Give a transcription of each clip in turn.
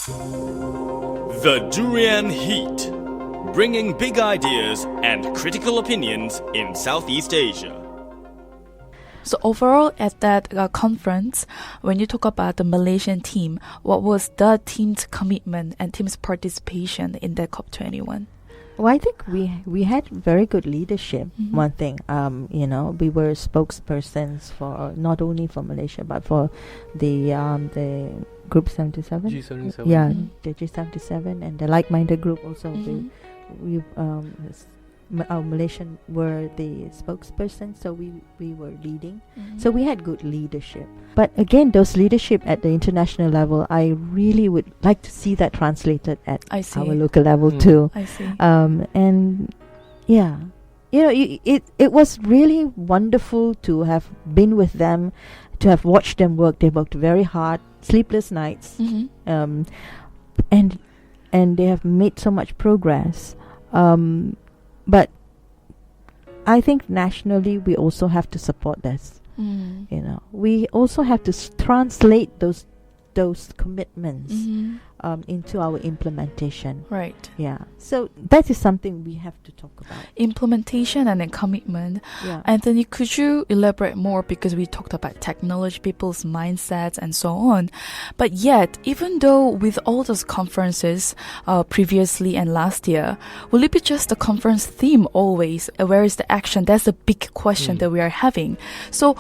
The Durian Heat, bringing big ideas and critical opinions in Southeast Asia. So overall, at that conference, when you talk about the Malaysian team, what was the team's commitment and team's participation in that COP21? Well, I think we had very good leadership. Mm-hmm. One thing, we were spokespersons for not only for Malaysia but for the Group 77. G77. Yeah, Mm-hmm. the G77 and the like-minded group also. Mm-hmm. Our Malaysian were the spokesperson, so we were leading. Mm-hmm. So we had good leadership. But again, those leadership at the international level, I really would like to see that translated at I see. our local level too. I see. And yeah, it was really wonderful to have been with them, to have watched them work. They worked very hard, sleepless nights, Mm-hmm. and they have made so much progress. But I think nationally we also have to support this. Mm. We also have to translate those commitments Mm-hmm. into our implementation. Right. Yeah. So that is something we have to talk about. Implementation and then commitment. Yeah. Anthony, could you elaborate more, because we talked about technology, people's mindsets and so on. But yet, even though with all those conferences previously and last year, will it be just the conference theme always? Where is the action? That's the big question that we are having. So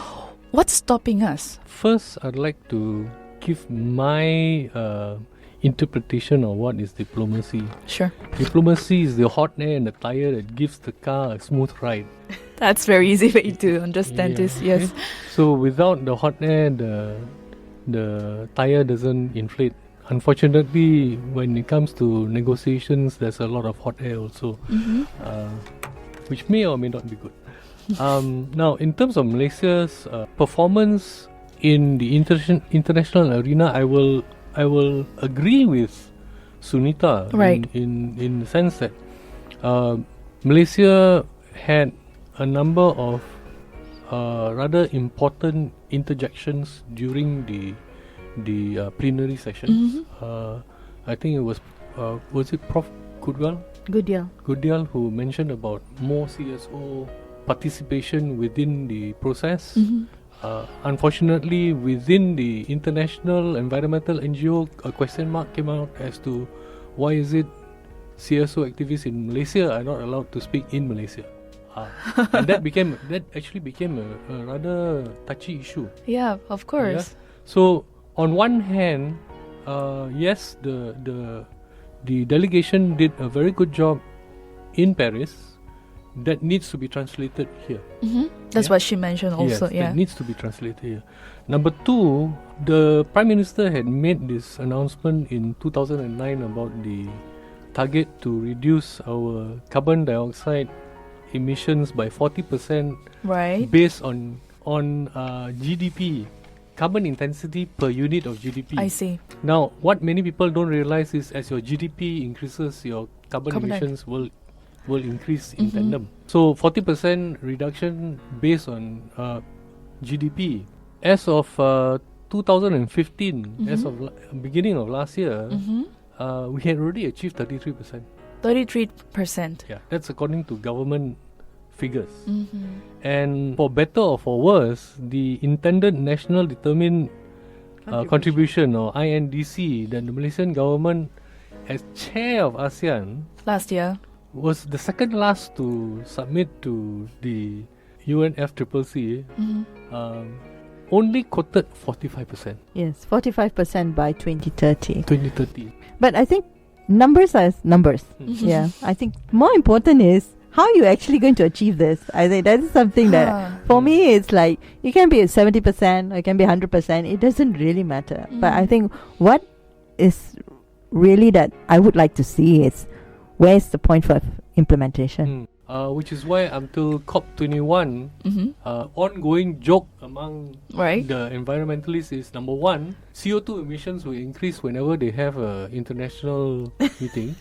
what's stopping us? First, I'd like to give my interpretation of what is diplomacy. Sure. Diplomacy is the hot air and the tire that gives the car a smooth ride. That's very easy way to understand Yeah. this. Yes. Okay. So without the hot air, the tire doesn't inflate. Unfortunately, when it comes to negotiations, there's a lot of hot air also, Mm-hmm. which may or may not be good. Now, in terms of Malaysia's performance in the international arena, I will agree with Sunita, Right. in the sense that Malaysia had a number of rather important interjections during the plenary sessions. I think it was it Prof. Good deal. Goodial who mentioned about more CSO participation within the process. Mm-hmm. Unfortunately, within the international environmental NGO, a question mark came out as to why is it CSO activists in Malaysia are not allowed to speak in Malaysia. And that actually became a rather touchy issue. Yeah, of course. Yeah? So on one hand, yes, the delegation did a very good job in Paris. That needs to be translated here. Mm-hmm. That's what she mentioned also. Yes, Yeah. that needs to be translated here. Number two, the Prime Minister had made this announcement in 2009 about the target to reduce our carbon dioxide emissions by 40%, Right. based on GDP, carbon intensity per unit of GDP. I see. Now, what many people don't realize is as your GDP increases, your carbon emissions will increase in tandem. So 40% reduction based on GDP. As of 2015, as of beginning of last year, we had already achieved 33%. 33%. Yeah, that's according to government figures. Mm-hmm. And for better or for worse, the intended national determined contribution, or INDC, that the Malaysian government, as chair of ASEAN, Last year. was the second last to submit to the UNFCCC, only quoted 45%. Yes, 45% by 2030. 2030. But I think numbers are numbers. Yeah, I think more important is how you actually going to achieve this. I think that is something that for me it's like you can be at 70% or you can be 100%. It doesn't really matter. But I think what is really that I would like to see is where's the point for implementation. Which is why until COP21, ongoing joke among Right. the environmentalists is, number one, CO2 emissions will increase whenever they have an international meeting.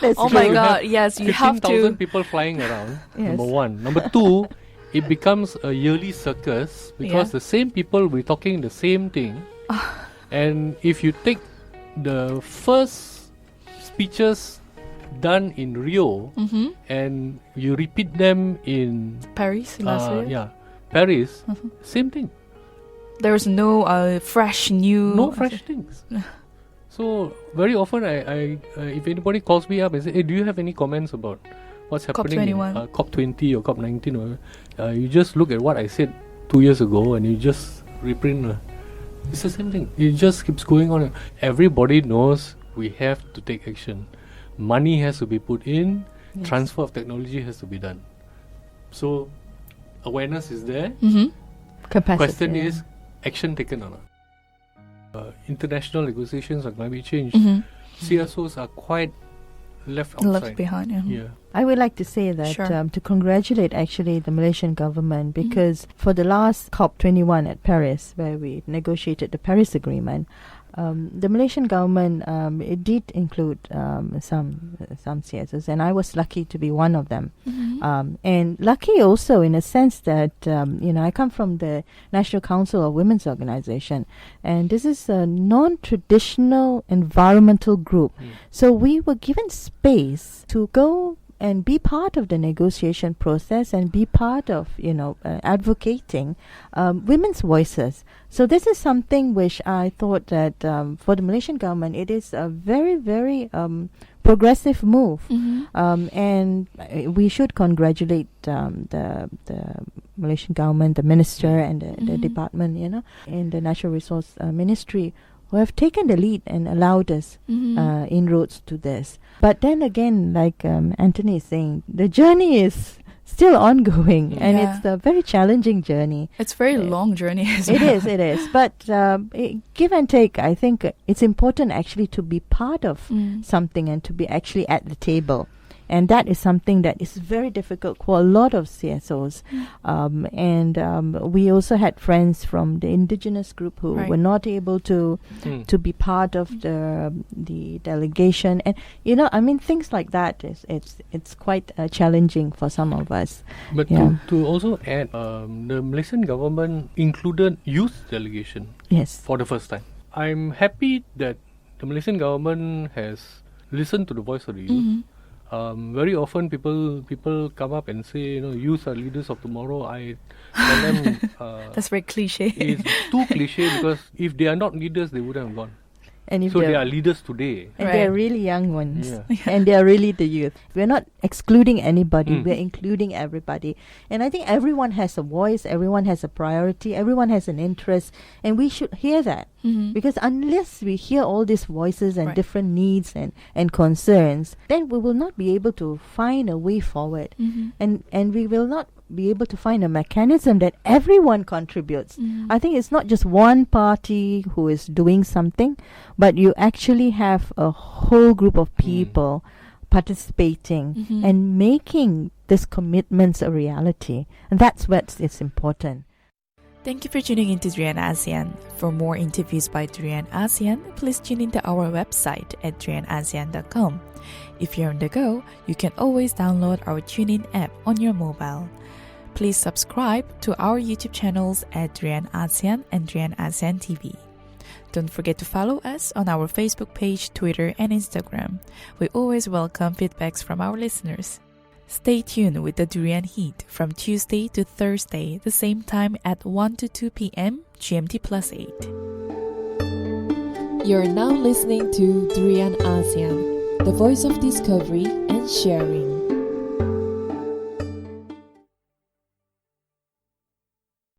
That's Oh true. my God! Yes, you have 15,000 to. people flying around. Yes. Number one. Number two, it becomes a yearly circus because Yeah. the same people will be talking the same thing. And if you take the first speeches done in Rio and you repeat them in Paris last year. yeah, Paris, same thing. There was no fresh new. No fresh things. So very often, I if anybody calls me up and say, "Hey, do you have any comments about what's happening in COP20 or COP19?" You just look at what I said 2 years ago and you just reprint. It's the same thing. It just keeps going on. Everybody knows we have to take action. Money has to be put in. Yes. Transfer of technology has to be done. So awareness is there. Capacity. Question is action taken or not. International negotiations on climate change, CSOs are quite left outside. Left behind, Yeah. I would like to say that to congratulate actually the Malaysian government, because for the last COP21 at Paris, where we negotiated the Paris Agreement, the Malaysian government it did include some CSOs, and I was lucky to be one of them. And lucky also in a sense that I come from the National Council of Women's Organization, and this is a non-traditional environmental group. So we were given space to go and be part of the negotiation process and be part of, advocating women's voices. So this is something which I thought that for the Malaysian government, it is a very, very progressive move. And we should congratulate the Malaysian government, the minister and the department, and the Natural Resource Ministry, who have taken the lead and allowed us inroads to this. But then again, like Anthony is saying, the journey is still ongoing, and it's a very challenging journey. It's a very long journey as well. It is. But give and take, I think it's important actually to be part of something and to be actually at the table. And that is something that is very difficult for a lot of CSOs. We also had friends from the indigenous group who were not able to be part of the delegation. And things like that it's quite challenging for some of us. But to also add, the Malaysian government included youth delegation for the first time. I'm happy that the Malaysian government has listened to the voice of the youth. Very often people come up and say, youth are leaders of tomorrow. I tell them that's very cliche. It's too cliche, because if they are not leaders, they wouldn't have gone. And so they are leaders today. And they're really young ones. And they're really the youth. We're not excluding anybody. We're including everybody. And I think everyone has a voice. Everyone has a priority. Everyone has an interest. And we should hear that. Because unless we hear all these voices and different needs and concerns, then we will not be able to find a way forward. And we will not be able to find a mechanism that everyone contributes. I think it's not just one party who is doing something, but you actually have a whole group of people participating and making these commitments a reality. And that's what is important. Thank you for tuning into Durian ASEAN. For more interviews by Durian ASEAN, please tune into our website at durianasean.com. If you're on the go, you can always download our TuneIn app on your mobile. Please subscribe to our YouTube channels at Durian ASEAN and Durian ASEAN TV. Don't forget to follow us on our Facebook page, Twitter, and Instagram. We always welcome feedbacks from our listeners. Stay tuned with the Durian Heat from Tuesday to Thursday, the same time at 1 to 2 p.m. GMT+8. You're now listening to Durian ASEAN, the voice of discovery and sharing.